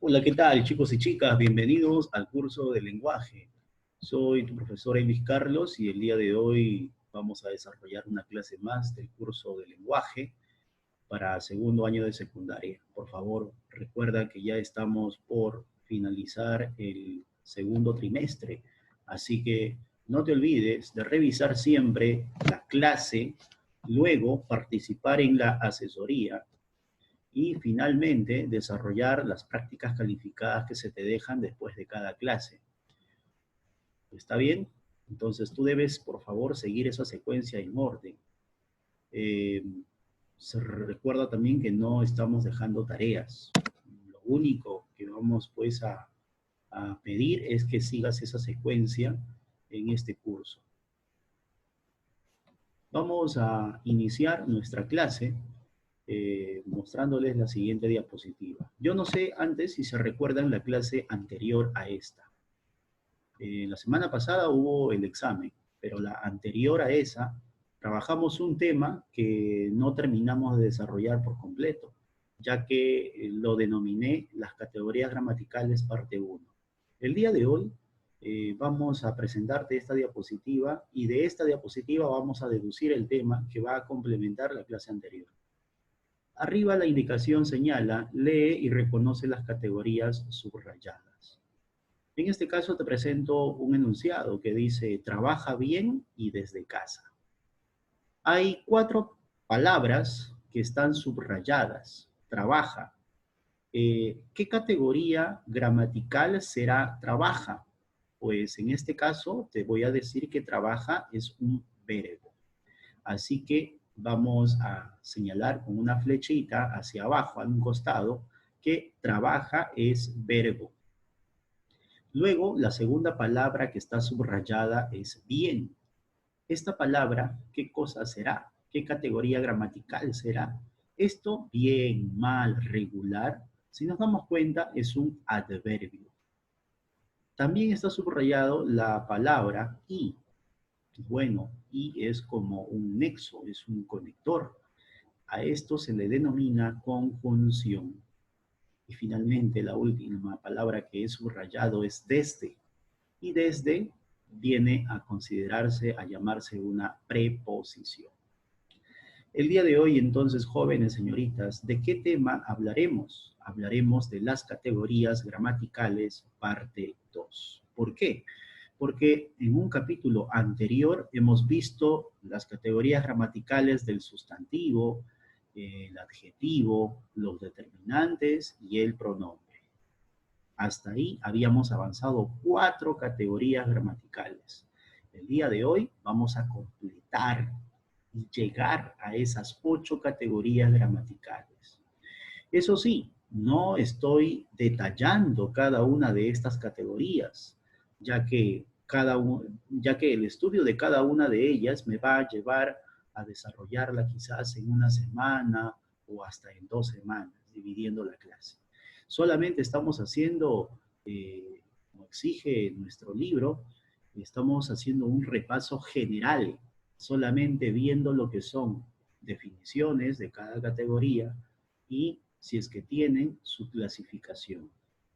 Hola, ¿qué tal, chicos y chicas? Bienvenidos al curso de lenguaje. Soy tu profesor Elvis Carlos y el día de hoy vamos a desarrollar una clase más del curso de lenguaje para segundo año de secundaria. Por favor, recuerda que ya estamos por finalizar el segundo trimestre, así que no te olvides de revisar siempre la clase, luego participar en la asesoría y finalmente desarrollar las prácticas calificadas que se te dejan después de cada clase. ¿Está bien? Entonces tú debes, por favor, seguir esa secuencia en orden. Eh, Se recuerda también que no estamos dejando tareas. Lo único que vamos pues a pedir es que sigas esa secuencia en este curso. Vamos a iniciar nuestra clase mostrándoles la siguiente diapositiva. Yo no sé antes si se recuerdan la clase anterior a esta. La semana pasada hubo el examen, pero la anterior a esa trabajamos un tema que no terminamos de desarrollar por completo, ya que lo denominé las categorías gramaticales parte 1. El día de hoy vamos a presentarte esta diapositiva y de esta diapositiva vamos a deducir el tema que va a complementar la clase anterior. Arriba la indicación señala, lee y reconoce las categorías subrayadas. En este caso te presento un enunciado que dice, trabaja bien y desde casa. Hay 4 palabras que están subrayadas. Trabaja. ¿Qué categoría gramatical será trabaja? Pues en este caso te voy a decir que trabaja es un verbo. Así que vamos a señalar con una flechita hacia abajo, a un costado, que trabaja es verbo. Luego, la segunda palabra que está subrayada es bien. Esta palabra, ¿qué cosa será? ¿Qué categoría gramatical será? Esto, bien, mal, regular, si nos damos cuenta, es un adverbio. También está subrayado la palabra y. Bueno, y es como un nexo, es un conector. A esto se le denomina conjunción. Y finalmente, la última palabra que es subrayado es desde. Y desde viene a considerarse, a llamarse una preposición. El día de hoy, entonces, jóvenes señoritas, ¿de qué tema hablaremos? Hablaremos de las categorías gramaticales parte 2. ¿Por qué? Porque en un capítulo anterior hemos visto las categorías gramaticales del sustantivo, el adjetivo, los determinantes y el pronombre. Hasta ahí habíamos avanzado 4 categorías gramaticales. El día de hoy vamos a completar y llegar a esas 8 categorías gramaticales. Eso sí, no estoy detallando cada una de estas categorías, ya que, ya que el estudio de cada una de ellas me va a llevar a desarrollarla quizás en una semana o hasta en 2 semanas, dividiendo la clase. Solamente estamos haciendo, como exige nuestro libro, estamos haciendo un repaso general, solamente viendo lo que son definiciones de cada categoría y si es que tienen su clasificación.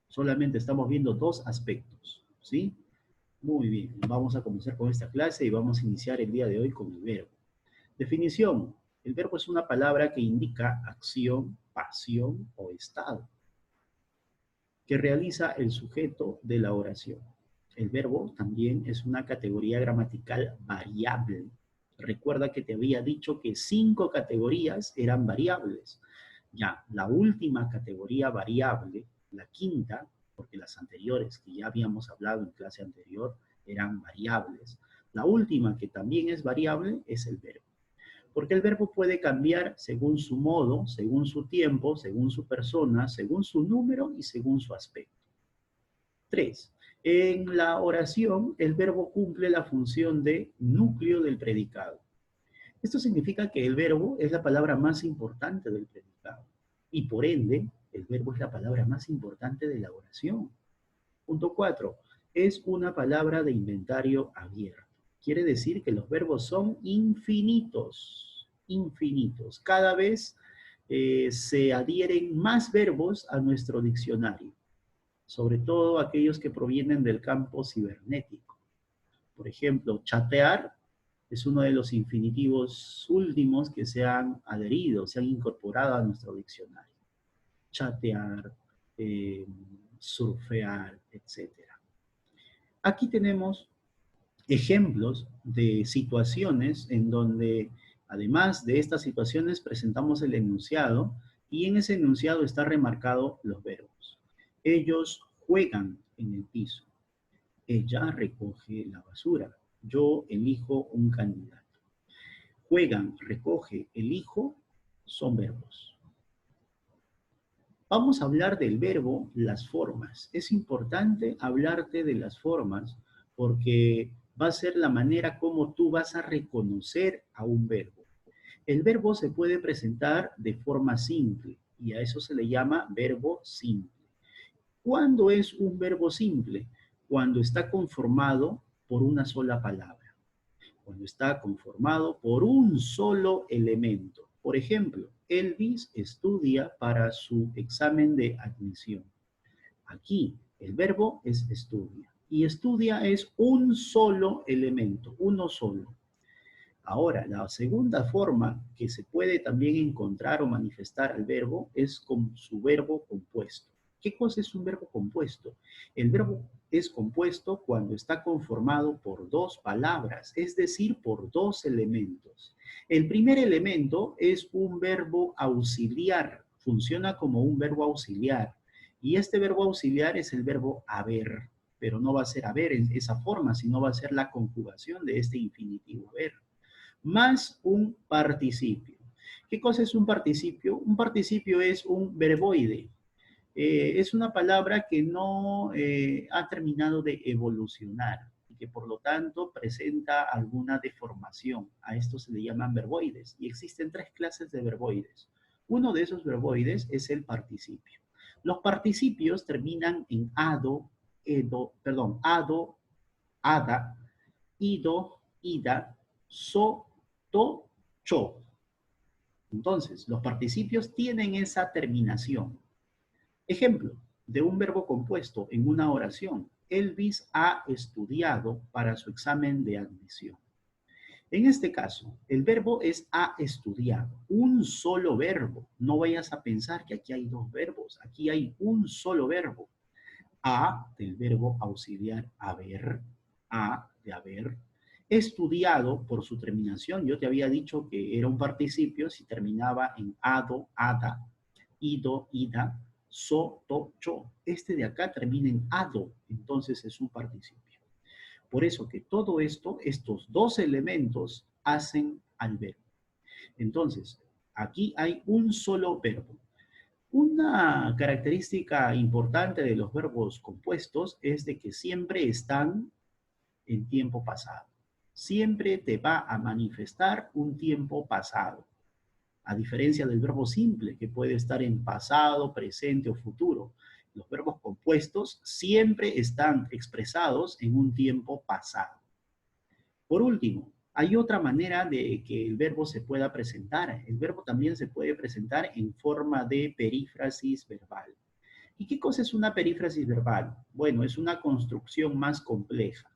Solamente estamos viendo 2 aspectos, ¿sí? Muy bien, vamos a comenzar con esta clase y vamos a iniciar el día de hoy con el verbo. Definición. El verbo es una palabra que indica acción, pasión o estado que realiza el sujeto de la oración. El verbo también es una categoría gramatical variable. Recuerda que te había dicho que 5 categorías eran variables. Ya, la última categoría variable, la quinta, porque las anteriores que ya habíamos hablado en clase anterior eran variables. La última que también es variable es el verbo. Porque el verbo puede cambiar según su modo, según su tiempo, según su persona, según su número y según su aspecto. 3. En la oración, el verbo cumple la función de núcleo del predicado. Esto significa que el verbo es la palabra más importante del predicado. Y por ende, el verbo es la palabra más importante de la oración. Punto 4. Es una palabra de inventario abierto. Quiere decir que los verbos son infinitos, infinitos. Cada vez se adhieren más verbos a nuestro diccionario. sobre todo aquellos que provienen del campo cibernético. Por ejemplo, chatear es uno de los infinitivos últimos que se han adherido, se han incorporado a nuestro diccionario. Chatear, eh, surfear, etc. Aquí tenemos ejemplos de situaciones en donde, además de estas situaciones, presentamos el enunciado y en ese enunciado está remarcado los verbos. Ellos juegan en el piso. Ella recoge la basura. Yo elijo un candidato. Juegan, recoge, elijo, son verbos. Vamos a hablar del verbo, las formas. Es importante hablarte de las formas porque va a ser la manera como tú vas a reconocer a un verbo. El verbo se puede presentar de forma simple y a eso se le llama verbo simple. ¿Cuándo es un verbo simple? Cuando está conformado por una sola palabra. Cuando está conformado por un solo elemento. Por ejemplo, Elvis estudia para su examen de admisión. Aquí el verbo es estudia. Y estudia es un solo elemento, uno solo. Ahora, la segunda forma que se puede también encontrar o manifestar al verbo es con su verbo compuesto. ¿Qué cosa es un verbo compuesto? El verbo es compuesto cuando está conformado por dos palabras, es decir, por dos elementos. El primer elemento es un verbo auxiliar, funciona como un verbo auxiliar. Y este verbo auxiliar es el verbo haber, pero no va a ser haber en esa forma, sino va a ser la conjugación de este infinitivo haber más un participio. ¿Qué cosa es un participio? Un participio es un verboide. Es una palabra que no ha terminado de evolucionar y que por lo tanto presenta alguna deformación. A esto se le llaman verboides y existen tres clases de verboides. Uno de esos verboides es el participio. Los participios terminan en ado, ado, ada, ido, ida, so, to, cho. Entonces, los participios tienen esa terminación. Ejemplo de un verbo compuesto en una oración. Elvis ha estudiado para su examen de admisión. En este caso, el verbo es ha estudiado, un solo verbo. No vayas a pensar que aquí hay dos verbos, aquí hay un solo verbo. A del verbo auxiliar haber, a de haber, estudiado por su terminación. Yo te había dicho que era un participio si terminaba en ado, ada, ido, ida, so, to, cho. Este de acá termina en ado, entonces es un participio. Por eso que todo esto, estos dos elementos hacen al verbo. Entonces, aquí hay un solo verbo. Una característica importante de los verbos compuestos es de que siempre están en tiempo pasado. Siempre te va a manifestar un tiempo pasado. A diferencia del verbo simple, que puede estar en pasado, presente o futuro. Los verbos compuestos siempre están expresados en un tiempo pasado. Por último, hay otra manera de que el verbo se pueda presentar. El verbo también se puede presentar en forma de perífrasis verbal. ¿Y qué cosa es una perífrasis verbal? Bueno, es una construcción más compleja.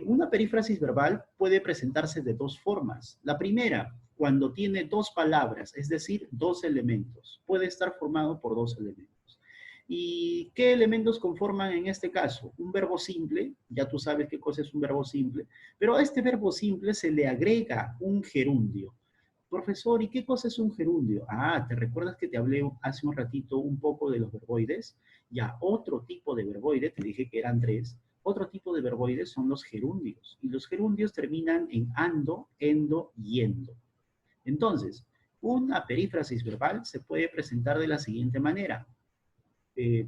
Una perífrasis verbal puede presentarse de dos formas. La primera, cuando tiene dos palabras, es decir, dos elementos. Puede estar formado por dos elementos. ¿Y qué elementos conforman en este caso? Un verbo simple, ya tú sabes qué cosa es un verbo simple, pero a este verbo simple se le agrega un gerundio. Profesor, ¿y qué cosa es un gerundio? Ah, ¿te recuerdas que te hablé hace un ratito un poco de los verboides? Ya, otro tipo de verboide, te dije que eran tres, otro tipo de verboides son los gerundios. Y los gerundios terminan en ando, endo, yendo. Entonces, una perífrasis verbal se puede presentar de la siguiente manera.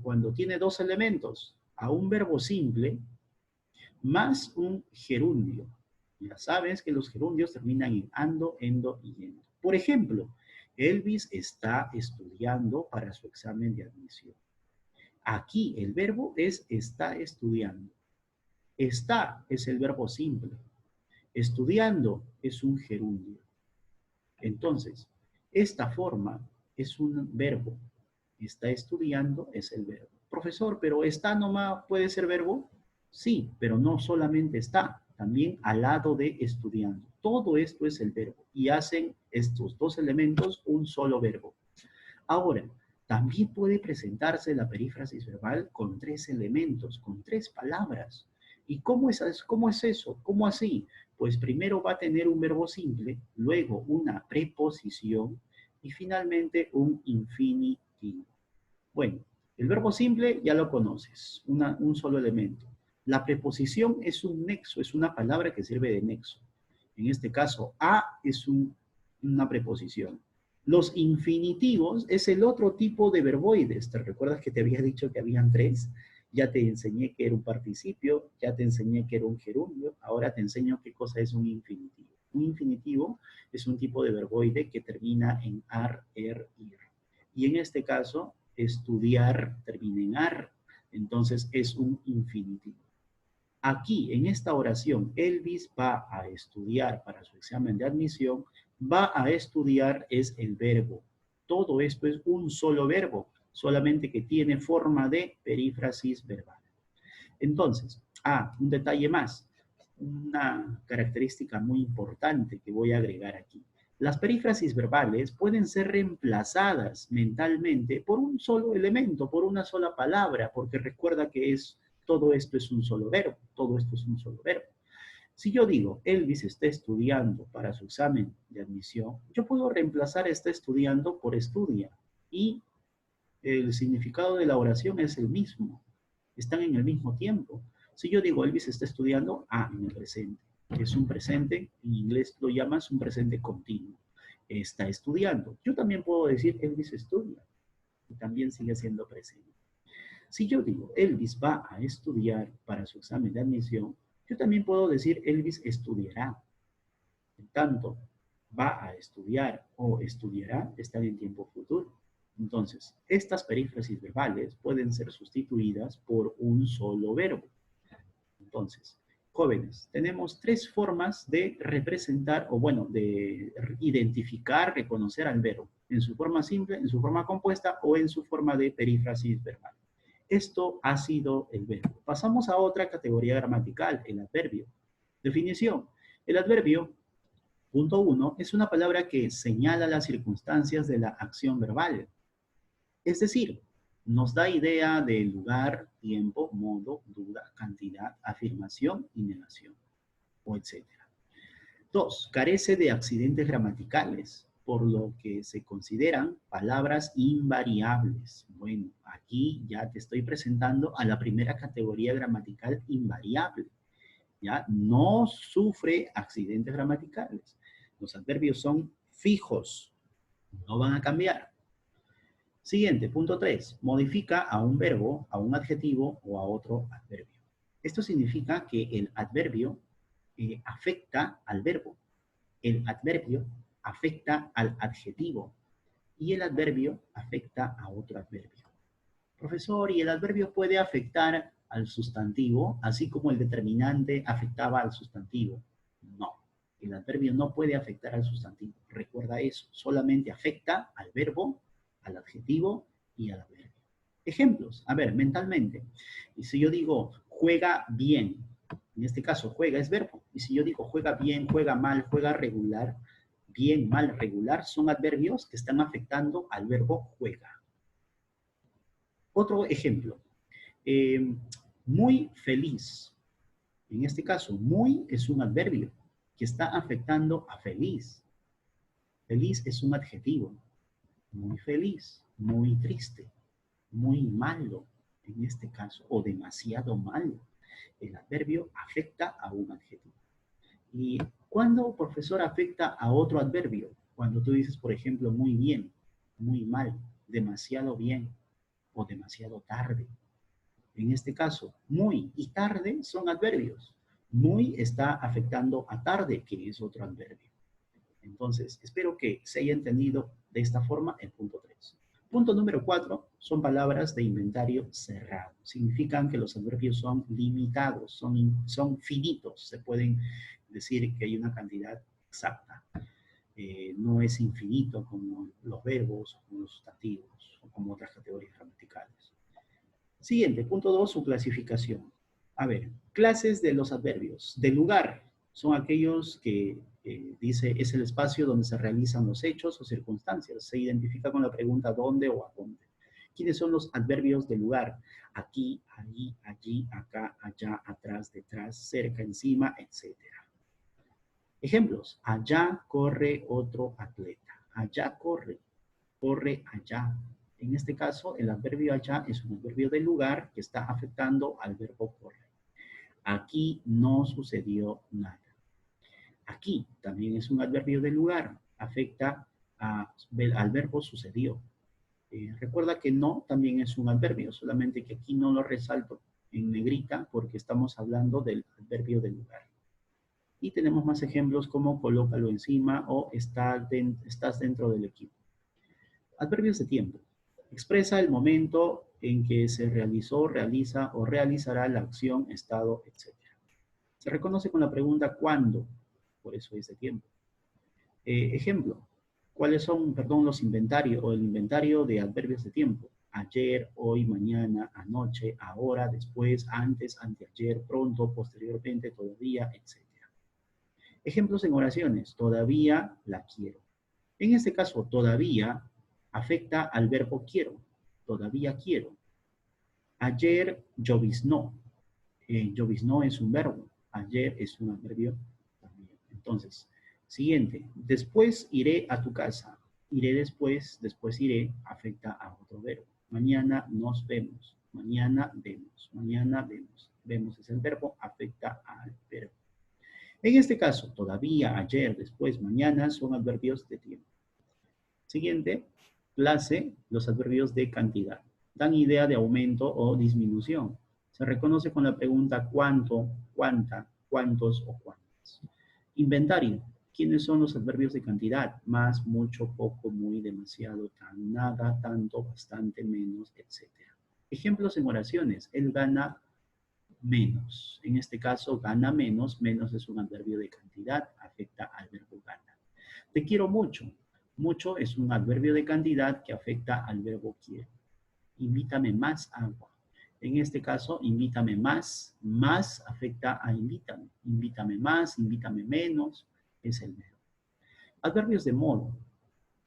Cuando tiene dos elementos, a un verbo simple más un gerundio. Ya sabes que los gerundios terminan en ando, endo y yendo. Por ejemplo, Elvis está estudiando para su examen de admisión. Aquí el verbo es está estudiando. Está es el verbo simple. Estudiando es un gerundio. Entonces, esta forma es un verbo. Está estudiando es el verbo. profesor, pero está nomás puede ser verbo. Sí, pero no solamente está, también al lado de estudiando. Todo esto es el verbo y hacen estos dos elementos un solo verbo. Ahora, también puede presentarse la perífrasis verbal con tres elementos, con tres palabras. ¿Y cómo es eso? ¿Cómo así? Pues primero va a tener un verbo simple, luego una preposición y finalmente un infinitivo. Bueno, el verbo simple ya lo conoces, un solo elemento. La preposición es un nexo, es una palabra que sirve de nexo. En este caso, a es una preposición. Los infinitivos es el otro tipo de verboides. ¿Te recuerdas que te había dicho que habían tres? Ya te enseñé que era un participio, ya te enseñé que era un gerundio, ahora te enseño qué cosa es un infinitivo. Un infinitivo es un tipo de verboide que termina en ar, er, ir. Y en este caso, estudiar termina en ar, entonces es un infinitivo. Aquí, en esta oración, Elvis va a estudiar para su examen de admisión, va a estudiar es el verbo. Todo esto es un solo verbo, solamente que tiene forma de perífrasis verbal. Entonces, un detalle más, una característica muy importante que voy a agregar aquí. Las perífrasis verbales pueden ser reemplazadas mentalmente por un solo elemento, por una sola palabra, porque recuerda que todo esto es un solo verbo, todo esto es un solo verbo. Si yo digo, Elvis está estudiando para su examen de admisión, yo puedo reemplazar está estudiando por estudia y el significado de la oración es el mismo. Están en el mismo tiempo. Si yo digo Elvis está estudiando, en el presente. Es un presente, en inglés lo llamas un presente continuo. Está estudiando. Yo también puedo decir Elvis estudia y también sigue siendo presente. Si yo digo Elvis va a estudiar para su examen de admisión, yo también puedo decir Elvis estudiará. En tanto, va a estudiar o estudiará están en tiempo futuro. Entonces, estas perífrasis verbales pueden ser sustituidas por un solo verbo. Entonces, jóvenes, tenemos tres formas de representar, o bueno, de identificar, reconocer al verbo, en su forma simple, en su forma compuesta o en su forma de perífrasis verbal. Esto ha sido el verbo. Pasamos a otra categoría gramatical, el adverbio. Definición. El adverbio, punto 1, es una palabra que señala las circunstancias de la acción verbal. Es decir, nos da idea de lugar, tiempo, modo, duda, cantidad, afirmación y negación, o etc. 2. Carece de accidentes gramaticales, por lo que se consideran palabras invariables. Bueno, aquí ya te estoy presentando a la primera categoría gramatical invariable. ¿Ya? No sufre accidentes gramaticales. Los adverbios son fijos, no van a cambiar. Siguiente, punto 3. Modifica a un verbo, a un adjetivo o a otro adverbio. Esto significa que el adverbio afecta al verbo, el adverbio afecta al adjetivo y el adverbio afecta a otro adverbio. Profesor, ¿y el adverbio puede afectar al sustantivo, así como el determinante afectaba al sustantivo? No, el adverbio no puede afectar al sustantivo. Recuerda eso, solamente afecta al verbo, al adjetivo y al adverbio. Ejemplos, a ver, mentalmente. Y si yo digo juega bien, en este caso juega es verbo. Y si yo digo juega bien, juega mal, juega regular, bien, mal, regular, son adverbios que están afectando al verbo juega. Otro ejemplo, muy feliz. En este caso, muy es un adverbio que está afectando a feliz. Feliz es un adjetivo. Muy feliz, muy triste, muy malo, en este caso, o demasiado malo. El adverbio afecta a un adjetivo. ¿Y cuándo, profesor, afecta a otro adverbio? Cuando tú dices, por ejemplo, muy bien, muy mal, demasiado bien o demasiado tarde. En este caso, muy y tarde son adverbios. Muy está afectando a tarde, que es otro adverbio. Entonces, espero que se haya entendido de esta forma el punto 3. Punto número 4 son palabras de inventario cerrado. Significan que los adverbios son limitados, son finitos. Se pueden decir que hay una cantidad exacta. No es infinito como los verbos, como los sustantivos o como otras categorías gramaticales. Siguiente, punto 2, su clasificación. A ver, clases de los adverbios. De lugar son aquellos que dice es el espacio donde se realizan los hechos o circunstancias. Se identifica con la pregunta dónde o a dónde. ¿Quiénes son los adverbios de lugar? Aquí, allí, allí, acá, allá, atrás, detrás, cerca, encima, etc. Ejemplos. Allá corre otro atleta. Allá corre, corre allá. En este caso, el adverbio allá es un adverbio de lugar que está afectando al verbo corre. Aquí no sucedió nada. Aquí también es un adverbio de lugar, afecta al verbo sucedió. Recuerda que no también es un adverbio, solamente que aquí no lo resalto en negrita porque estamos hablando del adverbio de lugar. Y tenemos más ejemplos como colócalo encima o estás dentro del equipo. Adverbios de tiempo. Expresa el momento en que se realizó, realiza o realizará la acción, estado, etc. Se reconoce con la pregunta ¿cuándo? Por eso es de tiempo. Ejemplo, ¿cuáles son, perdón, los inventarios o el inventario de adverbios de tiempo? Ayer, hoy, mañana, anoche, ahora, después, antes, anteayer, pronto, posteriormente, todavía, etc. Ejemplos en oraciones. Todavía la quiero. En este caso, todavía afecta al verbo quiero. Todavía quiero. Ayer lloviznó. Lloviznó es un verbo. Ayer es un adverbio también. Entonces, siguiente. Después iré a tu casa. Iré después, después iré, afecta a otro verbo. Mañana nos vemos. Mañana vemos. Mañana vemos. Vemos es el verbo, afecta al verbo. En este caso, todavía, ayer, después, mañana son adverbios de tiempo. Siguiente, clase, los adverbios de cantidad. Dan idea de aumento o disminución. Se reconoce con la pregunta cuánto, cuánta, cuántos o cuántas. Inventario. ¿Quiénes son los adverbios de cantidad? Más, mucho, poco, muy, demasiado, tan, nada, tanto, bastante, menos, etc. Ejemplos en oraciones. Él gana menos. En este caso, gana menos. Menos es un adverbio de cantidad, afecta al verbo gana. Te quiero mucho. Mucho es un adverbio de cantidad que afecta al verbo quiero. Invítame más agua. En este caso, invítame más. Más afecta a invítame. Invítame más, invítame menos, es el verbo. Adverbios de modo.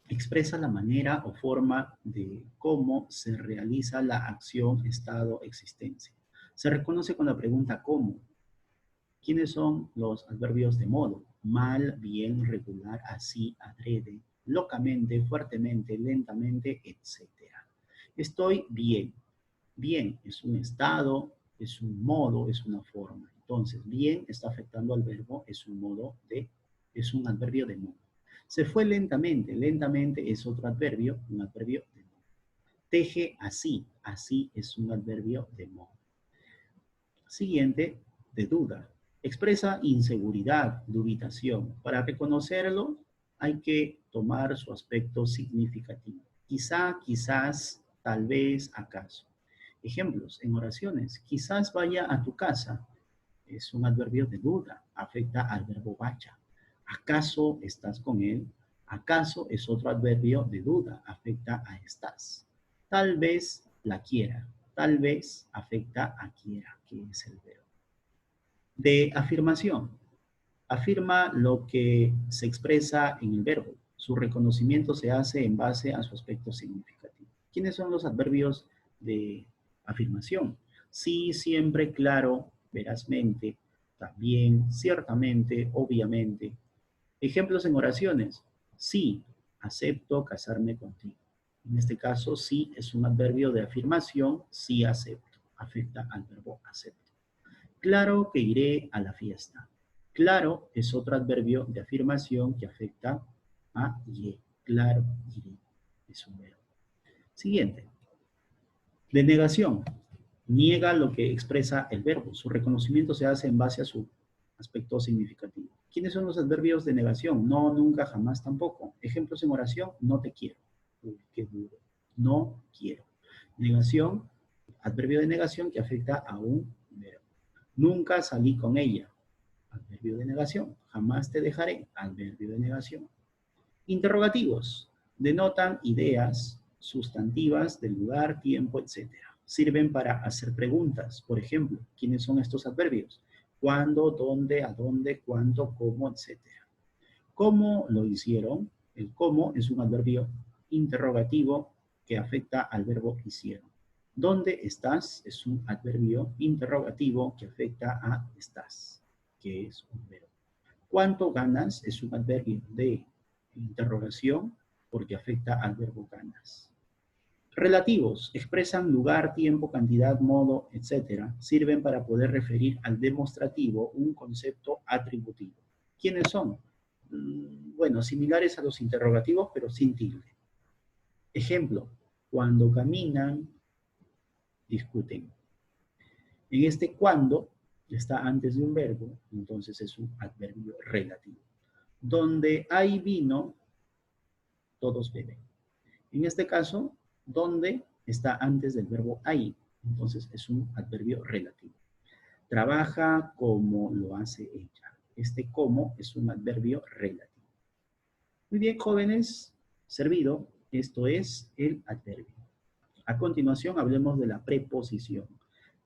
Expresa la manera o forma de cómo se realiza la acción, estado, existencia. Se reconoce con la pregunta ¿cómo? ¿Quiénes son los adverbios de modo? Mal, bien, regular, así, adrede, locamente, fuertemente, lentamente, etc. Estoy bien. Bien es un estado, es un modo, es una forma. Entonces, bien está afectando al verbo, es es un adverbio de modo. Se fue lentamente. Lentamente es otro adverbio, un adverbio de modo. Teje así. Así es un adverbio de modo. Siguiente, de duda. Expresa inseguridad, dubitación. Para reconocerlo hay que tomar su aspecto significativo. Quizá, quizás, tal vez, acaso. Ejemplos en oraciones. Quizás vaya a tu casa. Es un adverbio de duda. Afecta al verbo vaya. ¿Acaso estás con él? ¿Acaso es otro adverbio de duda? Afecta a estás. Tal vez la quiera. Tal vez afecta a quiera, que es el verbo. De afirmación. Afirma lo que se expresa en el verbo. Su reconocimiento se hace en base a su aspecto significativo. ¿Quiénes son los adverbios de afirmación? Sí, siempre, claro, verazmente, también, ciertamente, obviamente. Ejemplos en oraciones. Sí, acepto casarme contigo. En este caso, sí es un adverbio de afirmación, sí acepto. Afecta al verbo acepto. Claro que iré a la fiesta. Claro es otro adverbio de afirmación que afecta a iré. Claro, iré. Es un verbo. Siguiente. De negación. Niega lo que expresa el verbo. Su reconocimiento se hace en base a su aspecto significativo. ¿Quiénes son los adverbios de negación? No, nunca, jamás, tampoco. Ejemplos en oración. No te quiero. Uy, qué duro. No quiero. Negación. Adverbio de negación que afecta a un verbo. Nunca salí con ella. Adverbio de negación. Jamás te dejaré. Adverbio de negación. Interrogativos. Denotan ideas sustantivas del lugar, tiempo, etc. sirven para hacer preguntas. Por ejemplo, ¿quiénes son estos adverbios? ¿Cuándo, dónde, a dónde, cuánto, cómo, etcétera? ¿Cómo lo hicieron? El cómo es un adverbio interrogativo que afecta al verbo hicieron. ¿Dónde estás? Es un adverbio interrogativo que afecta a estás, que es un verbo. ¿Cuánto ganas? Es un adverbio de interrogación porque afecta al verbo ganas. Relativos expresan lugar, tiempo, cantidad, modo, etc. Sirven para poder referir al demostrativo un concepto atributivo. ¿Quiénes son? Bueno, similares a los interrogativos, pero sin tilde. Ejemplo, cuando caminan, discuten. En este cuando está antes de un verbo, entonces es un adverbio relativo. Donde hay vino, todos beben. En este caso, donde está antes del verbo hay, entonces es un adverbio relativo. Trabaja como lo hace ella. Este como es un adverbio relativo. Muy bien, jóvenes, servido. Esto es el adverbio. A continuación, hablemos de la preposición.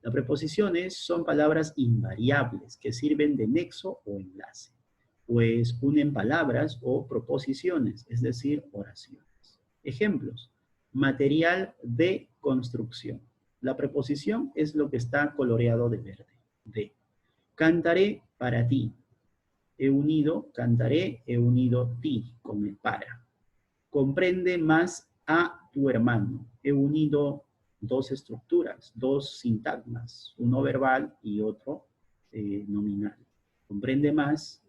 Las preposiciones son palabras invariables que sirven de nexo o enlace, pues unen palabras o proposiciones, es decir, oraciones. Ejemplos. Material de construcción. La preposición es lo que está coloreado de verde. De. Cantaré para ti. He unido, cantaré, he unido ti con el para. Comprende más a tu hermano. He unido dos estructuras, dos sintagmas, uno verbal y otro nominal. Comprende más,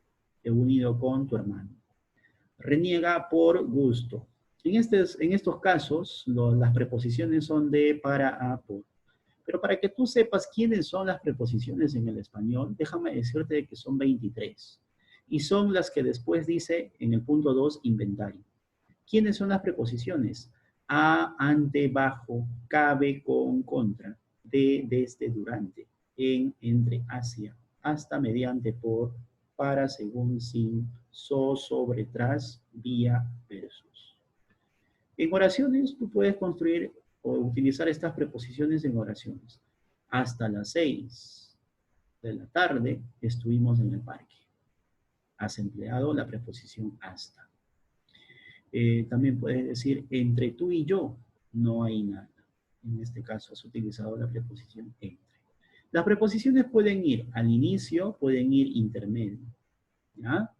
he unido con tu hermano. Reniega por gusto. En estos casos, las preposiciones son de, para, a, por. Pero para que tú sepas quiénes son las preposiciones en el español, déjame decirte que son 23. Y son las que después dice en el punto 2, inventario. ¿Quiénes son las preposiciones? A, ante, bajo, cabe, con, contra, de, desde, durante, en, entre, hacia, hasta, mediante, por, para, según, sin, so, sobre, tras, vía, versus. En oraciones, tú puedes construir o utilizar estas preposiciones en oraciones. Hasta las 6 de la tarde estuvimos en el parque. Has empleado la preposición hasta. También puedes decir, entre tú y yo no hay nada. En este caso has utilizado la preposición entre. Las preposiciones pueden ir al inicio, pueden ir intermedio. ¿Ya?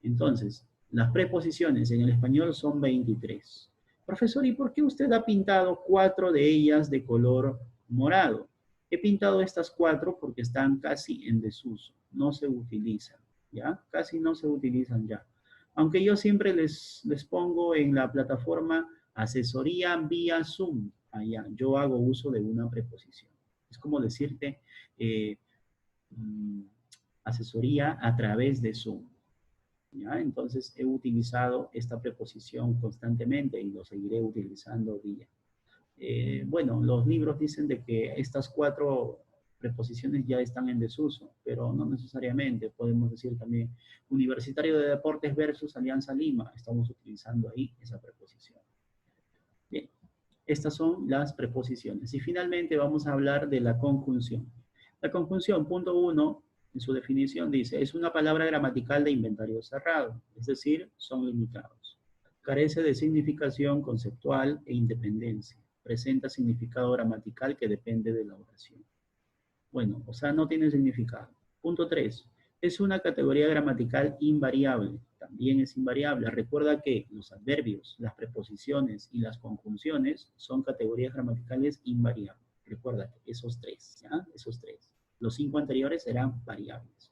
Entonces, las preposiciones en el español son 23. Profesor, ¿y por qué usted ha pintado 4 de ellas de color morado? He pintado estas 4 porque están casi en desuso, no se utilizan, ¿ya? Casi no se utilizan ya. Aunque yo siempre les pongo en la plataforma asesoría vía Zoom, allá, yo hago uso de una preposición. Es como decirte asesoría a través de Zoom. ¿Ya? Entonces he utilizado esta preposición constantemente y lo seguiré utilizando día. Bueno, los libros dicen de que estas 4 preposiciones ya están en desuso, pero no necesariamente. Podemos decir también Universitario de Deportes versus Alianza Lima. Estamos utilizando ahí esa preposición. Bien, estas son las preposiciones. Y finalmente vamos a hablar de la conjunción. La conjunción, punto 1, en su definición dice, es una palabra gramatical de inventario cerrado, es decir, son limitados. Carece de significación conceptual e independencia. Presenta significado gramatical que depende de la oración. Bueno, o sea, no tiene significado. Punto 3. Es una categoría gramatical invariable. También es invariable. Recuerda que los adverbios, las preposiciones y las conjunciones son categorías gramaticales invariables. Recuerda esos 3, ¿ya? Esos 3. Los 5 anteriores serán variables.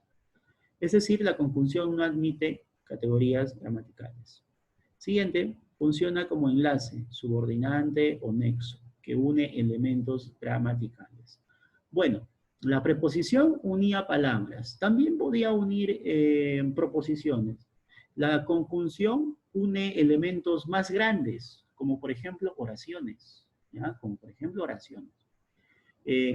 Es decir, la conjunción no admite categorías gramaticales. Siguiente, funciona como enlace, subordinante o nexo, que une elementos gramaticales. Bueno, la preposición unía palabras. También podía unir proposiciones. La conjunción une elementos más grandes, como por ejemplo oraciones. ¿Ya? Como por ejemplo oraciones.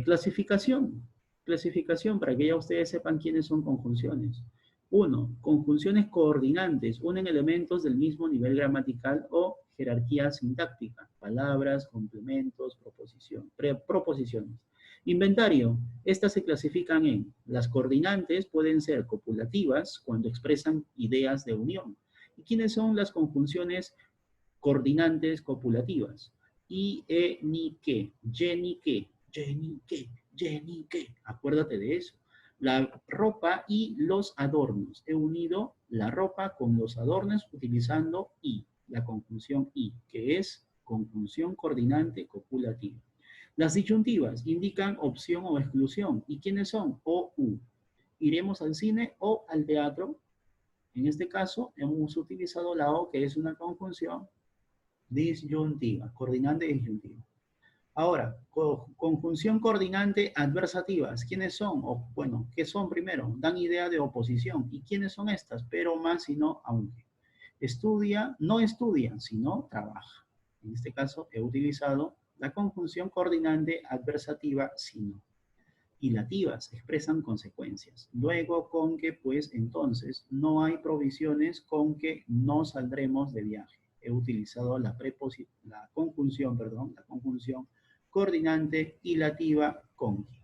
Clasificación. Clasificación, para que ya ustedes sepan quiénes son conjunciones. 1. Conjunciones coordinantes. Unen elementos del mismo nivel gramatical o Jerarquía sintáctica, palabras, complementos, proposiciones. Inventario. Estas se clasifican en, las coordinantes pueden ser copulativas cuando expresan ideas de unión. ¿Y quiénes son las conjunciones coordinantes copulativas? I, e, ni, que, ye, ni, que, ye, ni, que, ye, ni, que. Acuérdate de eso. La ropa y los adornos. He unido la ropa con los adornos utilizando i, la conjunción i, que es conjunción coordinante copulativa. Las disyuntivas indican opción o exclusión. ¿Y quiénes son? O, u. ¿Iremos al cine o al teatro? En este caso, hemos utilizado la o, que es una conjunción disyuntiva, coordinante disyuntiva. Ahora, conjunción coordinante adversativas. ¿Quiénes son? O, bueno, ¿qué son primero? Dan idea de oposición. ¿Y quiénes son estas? Pero más, sino, aunque. Estudia, no estudia, sino trabaja. En este caso, he utilizado la conjunción coordinante adversativa, sino. Hilativas expresan consecuencias. Luego, con que, pues, entonces, no hay provisiones con que no saldremos de viaje. He utilizado la conjunción coordinante hilativa con que.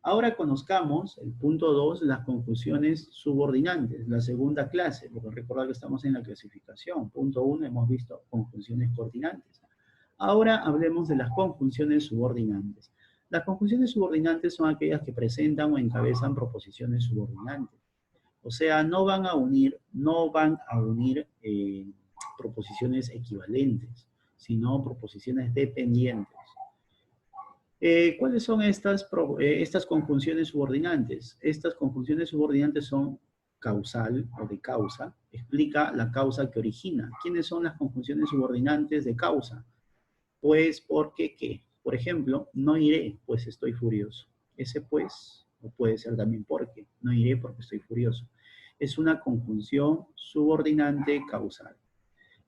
Ahora conozcamos el punto 2, las conjunciones subordinantes, la segunda clase, porque recordad que estamos en la clasificación. Punto 1, hemos visto conjunciones coordinantes. Ahora hablemos de las conjunciones subordinantes. Las conjunciones subordinantes son aquellas que presentan o encabezan proposiciones subordinantes. O sea, no van a unir proposiciones equivalentes, sino proposiciones dependientes. ¿Cuáles son estas conjunciones subordinantes? Estas conjunciones subordinantes son causal o de causa. Explica la causa que origina. ¿Quiénes son las conjunciones subordinantes de causa? Pues porque, ¿qué? Por ejemplo, no iré, pues estoy furioso. Ese pues, o puede ser también porque. No iré porque estoy furioso. Es una conjunción subordinante causal.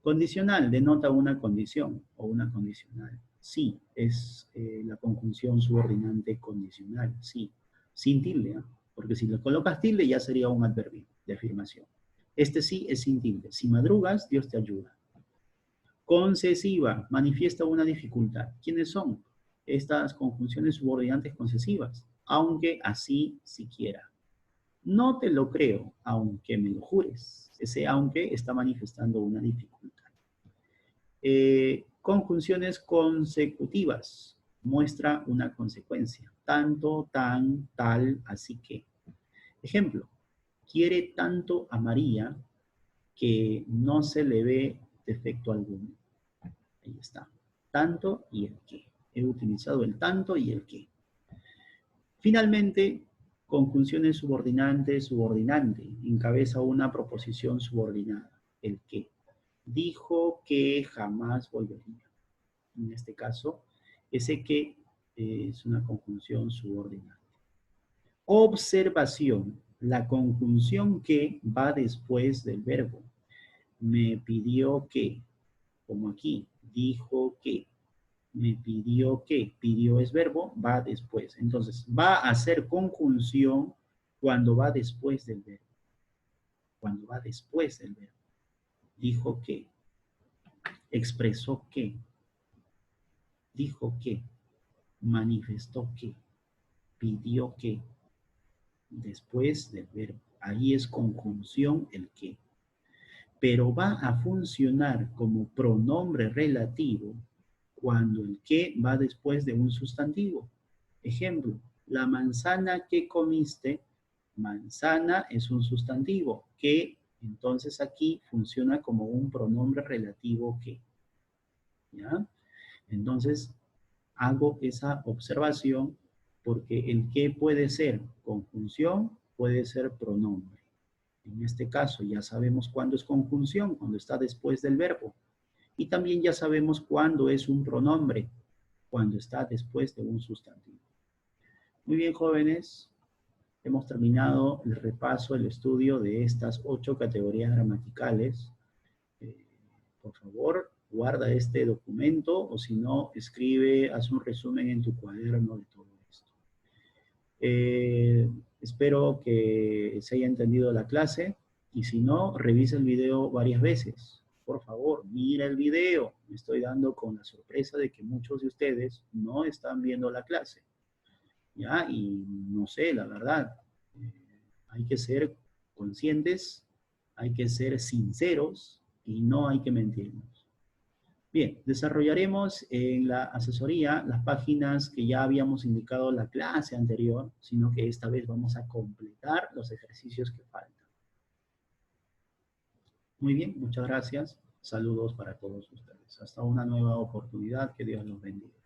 Condicional denota una condición o una condicional. Sí, es la conjunción subordinante condicional, sí. Sin tilde, ¿eh? Porque si le colocas tilde ya sería un adverbio de afirmación. Este sí es sin tilde. Si madrugas, Dios te ayuda. Concesiva, manifiesta una dificultad. ¿Quiénes son estas conjunciones subordinantes concesivas? Aunque así siquiera. No te lo creo, aunque me lo jures. Ese aunque está manifestando una dificultad. Conjunciones consecutivas. Muestra una consecuencia. Tanto, tan, tal, así que. Ejemplo. Quiere tanto a María que no se le ve defecto alguno. Ahí está. Tanto y el que. He utilizado el tanto y el que. Finalmente, conjunciones subordinantes, subordinante. Encabeza una proposición subordinada. El que. Dijo que jamás volvería. En este caso, ese que es una conjunción subordinante. Observación. La conjunción que va después del verbo. Me pidió que, como aquí, dijo que, me pidió que, pidió es verbo, va después. Entonces, va a ser conjunción cuando va después del verbo. Cuando va después del verbo. Dijo que, expresó que, dijo que, manifestó que, pidió que, después del verbo. Ahí es conjunción el que. Pero va a funcionar como pronombre relativo cuando el que va después de un sustantivo. Ejemplo, la manzana que comiste, manzana es un sustantivo que entonces aquí funciona como un pronombre relativo que. ¿Ya? Entonces, hago esa observación porque el que puede ser conjunción, puede ser pronombre. En este caso ya sabemos cuándo es conjunción, cuando está después del verbo. Y también ya sabemos cuándo es un pronombre, cuando está después de un sustantivo. Muy bien, jóvenes. Hemos terminado el repaso, el estudio de estas 8 categorías gramaticales. Por favor, guarda este documento o si no, escribe, haz un resumen en tu cuaderno de todo esto. Espero que se haya entendido la clase y si no, revisa el video varias veces. Por favor, mira el video. Me estoy dando con la sorpresa de que muchos de ustedes no están viendo la clase. ¿Ya? Y no sé, la verdad, eh, hay que ser conscientes, hay que ser sinceros y no hay que mentirnos. Bien, desarrollaremos en la asesoría las páginas que ya habíamos indicado en la clase anterior, sino que esta vez vamos a completar los ejercicios que faltan. Muy bien, muchas gracias. Saludos para todos ustedes. Hasta una nueva oportunidad. Que Dios los bendiga.